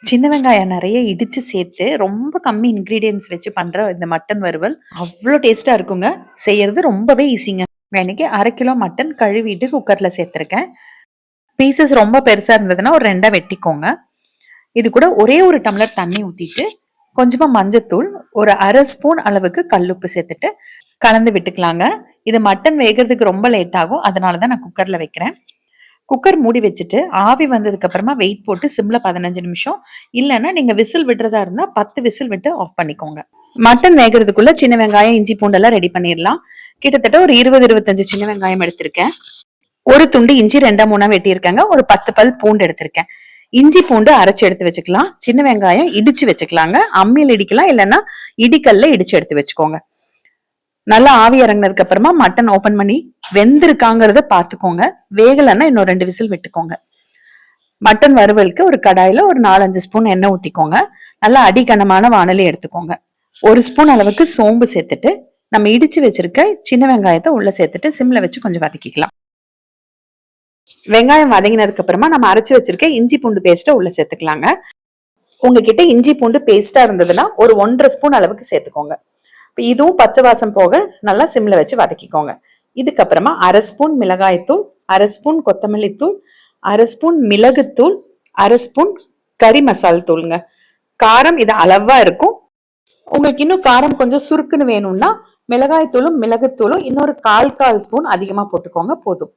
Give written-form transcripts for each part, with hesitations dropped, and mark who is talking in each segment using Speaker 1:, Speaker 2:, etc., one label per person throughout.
Speaker 1: சின்ன வெங்காயம் நிறைய இடிச்சு சேர்த்து ரொம்ப கம்மி இன்கிரீடியன்ஸ் வச்சு பண்ற இந்த மட்டன் வறுவல் அவ்வளோ டேஸ்டா இருக்குங்க. செய்யறது ரொம்பவே ஈஸிங்க. இன்னைக்கு 1/2 கிலோ மட்டன் கழுவிட்டு குக்கர்ல சேர்த்திருக்கேன். பீசஸ் ரொம்ப பெருசா இருந்ததுன்னா ஒரு 2 வெட்டிக்கோங்க. இது கூட ஒரே ஒரு டம்ளர் தண்ணி ஊத்திட்டு கொஞ்சமா மஞ்சத்தூள், ஒரு 1/2 ஸ்பூன் அளவுக்கு கல்லுப்பு சேர்த்துட்டு கலந்து விட்டுக்கலாங்க. இது மட்டன் வேகிறதுக்கு ரொம்ப லேட் ஆகும், அதனாலதான் நான் குக்கர்ல வைக்கிறேன். குக்கர் மூடி வச்சுட்டு ஆவி வந்ததுக்கு அப்புறமா வெயிட் போட்டு சிம்ல 15 நிமிஷம், இல்லைன்னா நீங்க விசில் விடுறதா இருந்தா 10 விசில் விட்டு ஆஃப் பண்ணிக்கோங்க. மட்டன் வேகிறதுக்குள்ள சின்ன வெங்காயம் இஞ்சி பூண்டெல்லாம் ரெடி பண்ணிடலாம். கிட்டத்தட்ட ஒரு 20-25 சின்ன வெங்காயம் எடுத்திருக்கேன். ஒரு துண்டு இஞ்சி 2-3 வெட்டியிருக்காங்க. ஒரு 10 பல் பூண்டு எடுத்திருக்கேன். இஞ்சி பூண்டு அரைச்சு எடுத்து வச்சுக்கலாம். சின்ன வெங்காயம் இடிச்சு வச்சுக்கலாங்க. அம்மியில் இடிக்கலாம், இல்லைன்னா இடிக்கல்ல இடிச்சு எடுத்து வச்சுக்கோங்க. நல்லா ஆவி இறங்கினதுக்கு அப்புறமா மட்டன் ஓபன் பண்ணி வெந்திருக்காங்கிறத பாத்துக்கோங்க. வேகலைன்னா இன்னும் 2 விசில் விட்டுக்கோங்க. மட்டன் வறுவலுக்கு ஒரு கடாயில ஒரு 4-5 ஸ்பூன் எண்ணெய் ஊத்திக்கோங்க. நல்லா அடிகனமான வானலி எடுத்துக்கோங்க. 1 ஸ்பூன் அளவுக்கு சோம்பு சேர்த்துட்டு நம்ம இடிச்சு வச்சிருக்க சின்ன வெங்காயத்தை உள்ள சேர்த்துட்டு சிம்ல வச்சு கொஞ்சம் வதக்கிக்கலாம். வெங்காயம் வதங்கினதுக்கு அப்புறமா நம்ம அரைச்சு வச்சிருக்க இஞ்சி பூண்டு பேஸ்ட்டை உள்ள சேர்த்துக்கலாங்க. உங்ககிட்ட இஞ்சி பூண்டு பேஸ்டா இருந்ததுன்னா ஒரு 1.5 ஸ்பூன் அளவுக்கு சேர்த்துக்கோங்க. இதுவும் பச்சை வாசம் போக நல்லா சிம்ல வச்சு வதக்கிக்கோங்க. இதுக்கப்புறமா 1/2 ஸ்பூன் மிளகாய் தூள், 1/2 ஸ்பூன் கொத்தமல்லி தூள், 1/2 ஸ்பூன் மிளகுத்தூள், 1/2 ஸ்பூன் கறி மசால் தூளுங்க. காரம் இது அளவா இருக்கும். உங்களுக்கு இன்னும் காரம் கொஞ்சம் சுருக்குன்னு வேணும்னா மிளகாய் தூளும் மிளகுத்தூளும் இன்னொரு 1/4 ஸ்பூன் அதிகமா போட்டுக்கோங்க, போதும்.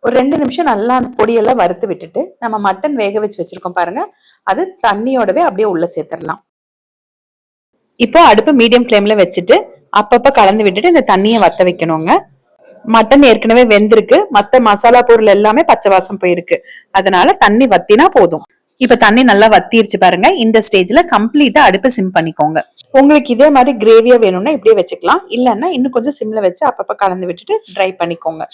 Speaker 1: ஒரு 2 நிமிஷம் நல்லா அந்த பொடியெல்லாம் வறுத்து விட்டுட்டு நம்ம மட்டன் வேக வச்சு வச்சிருக்கோம் பாருங்க, அது தண்ணியோடவே அப்படியே உள்ள சேர்த்துடலாம். இப்போ அடுப்பு மீடியம் ஃப்ளேம்ல வச்சுட்டு அப்பப்ப கலந்து விட்டுட்டு இந்த தண்ணியை வத்த வைக்கணுங்க. மட்டன் ஏற்கனவே வெந்திருக்கு, மத்த மசாலா பொருள் எல்லாமே பச்சை வாசம் போயிருக்கு, அதனால தண்ணி வத்தினா போதும். இப்ப தண்ணி நல்லா வத்திருச்சு பாருங்க. இந்த ஸ்டேஜ்ல கம்ப்ளீட்டா அடுப்பு சிம் பண்ணிக்கோங்க. உங்களுக்கு இதே மாதிரி கிரேவியா வேணும்னா இப்படியே வச்சுக்கலாம், இல்லைன்னா இன்னும் கொஞ்சம் சிம்ல வச்சு அப்பப்ப கலந்து விட்டுட்டு ட்ரை பண்ணிக்கோங்க.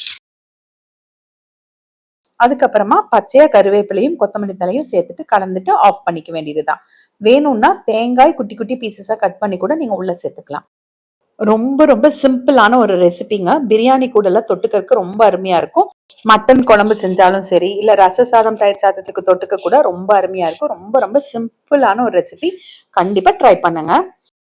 Speaker 1: அதுக்கப்புறமா பச்சையா கருவேப்பிலையும் கொத்தமல்லி தலையும் சேர்த்துட்டு கலந்துட்டு ஆஃப் பண்ணிக்க வேண்டியதுதான். வேணும்னா தேங்காய் குட்டி குட்டி பீசஸா கட் பண்ணி கூட நீங்க உள்ள சேர்த்துக்கலாம். ரொம்ப ரொம்ப சிம்பிளான ஒரு ரெசிபிங்க. பிரியாணி கூட எல்லாம் தொட்டுக்கிறதுக்கு ரொம்ப அருமையா இருக்கும். மட்டன் குழம்பு செஞ்சாலும் சரி, இல்ல ரச சாதம் தயிர் சாதத்துக்கு தொட்டுக்க கூட ரொம்ப அருமையா இருக்கும். ரொம்ப ரொம்ப சிம்பிளான ஒரு ரெசிபி. கண்டிப்பா ட்ரை பண்ணுங்க.